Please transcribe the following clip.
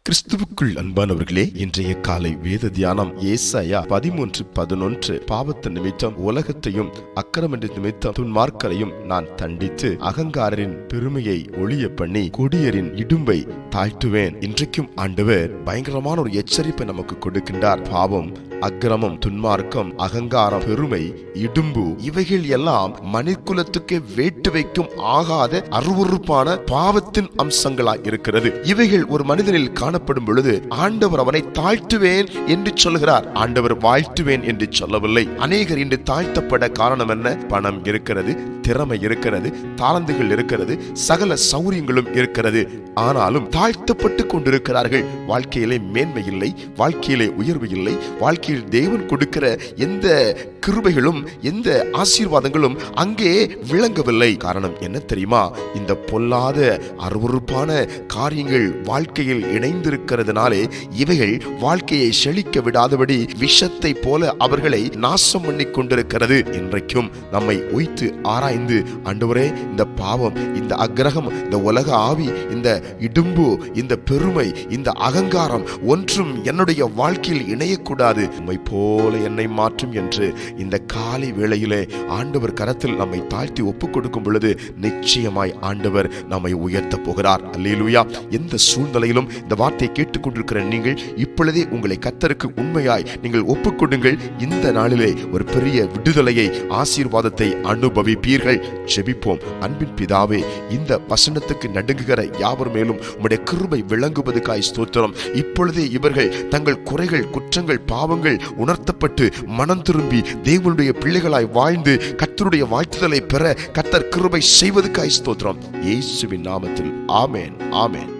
கிறிஸ்துவுக்குள் அன்பானவர்களே, இன்றைய காலை வேத தியானம் ஏசாயா 13:11. பாவத்து நிமித்தம் உலகத்தையும் அக்கிரமத்தின் நிமித்தம் துன்மார்க்கரையும் நான் தண்டித்து அகங்காரரின் பெருமையை ஒழிய பண்ணி கொடியரின் இடும்பை தாழ்த்துவேன். இன்றைக்கும் ஆண்டவர் பயங்கரமான ஒரு எச்சரிப்பை நமக்கு கொடுக்கின்றார். பாவம், அக்கிரமம், துன்மார்க்கம், அகங்காரம், பெருமை, இடும்பு இவைகள் எல்லாம் மனிதகுலத்துக்கு வேட்டு வைக்கும் ஆகாத அருவருப்பான பாவத்தின் அம்சங்களாய் இருக்கிறது. இவைகள் ஒரு மனிதனில் காணப்படும் பொழுது ஆண்டவர் அவனை தாழ்த்துவேன் என்று சொல்கிறார். ஆண்டவர் வாழ்த்துவேன் என்று சொல்லவில்லை. அநேகர் இன்று தாழ்த்தப்பட காரணம் என்ன? பணம் இருக்கிறது, திறமை இருக்கிறது, தாளந்துகள் இருக்கிறது, சகல சௌரியங்களும் இருக்கிறது. ஆனாலும் தாழ்த்தப்பட்டு கொண்டிருக்கிறார்கள். வாழ்க்கையிலே மேன்மை இல்லை, வாழ்க்கையிலே உயர்வு இல்லை, வாழ்க்கையில் தேவன் கொடுக்கிற எந்த கிருபைகளும் எந்த ஆசீர்வாதங்களும் அங்கே விளங்கவில்லை. காரணம் என்ன தெரியுமா? இந்த பொல்லாத அருவருப்பான காரியங்கள் வாழ்க்கையில் இணைந்திருக்கிறதுனாலே இவைகள் வாழ்க்கையை செழிக்க விடாதபடி விஷத்தை போல அவர்களை நாசம் பண்ணி கொண்டிருக்கிறது. இன்றைக்கும் நம்மை உய்த்து ஆராய்ந்து, ஆண்டவரே, இந்த பாவம், இந்த அக்கிரகம், இந்த உலக ஆவி, இந்த இடும்பு, இந்த பெருமை, இந்த அகங்காரம் ஒன்றும் என்னுடைய வாழ்க்கையில் இணையக்கூடாது, உம்மை போல என்னை மாற்றும் என்று இந்த காலை வேளையிலே ஆண்டவர் கரத்தில் நம்மை தாழ்த்தி ஒப்புக் கொடுக்கும் பொழுது நிச்சயமாய் ஆண்டவர் நம்மை உயர்த்த போகிறார். அல்லேலூயா. எந்த சூழ்நிலையிலும் இந்த வார்த்தையை கேட்டுக்கொண்டிருக்கிற நீங்கள் இப்பொழுதே உங்களை கர்த்தருக்கு உண்மையாய் நீங்கள் ஒப்புக்கொடுங்கள். இந்த நாளிலே ஒரு பெரிய விடுதலையை, ஆசீர்வாதத்தை அனுபவிப்பீர்கள். ஜெபிப்போம். அன்பின் பிதாவே, இந்த வசனத்துக்கு நடுங்குகிற யாவர் மேலும் உம்முடைய கிருபை விளங்குவதற்காய் ஸ்தோத்திரம். இப்பொழுதே இவர்கள் தங்கள் குறைகள், குற்றங்கள், பாவங்கள் உணர்த்தப்பட்டு மனம் திரும்பி தேவனுடைய பிள்ளைகளாய் வாழ்ந்து கர்த்தருடைய வாழ்த்துதலை பெற கர்த்தர் கிருபை செய்வதற்காய் ஸ்தோத்திரம். இயேசுவின் நாமத்தில் ஆமென், ஆமென்.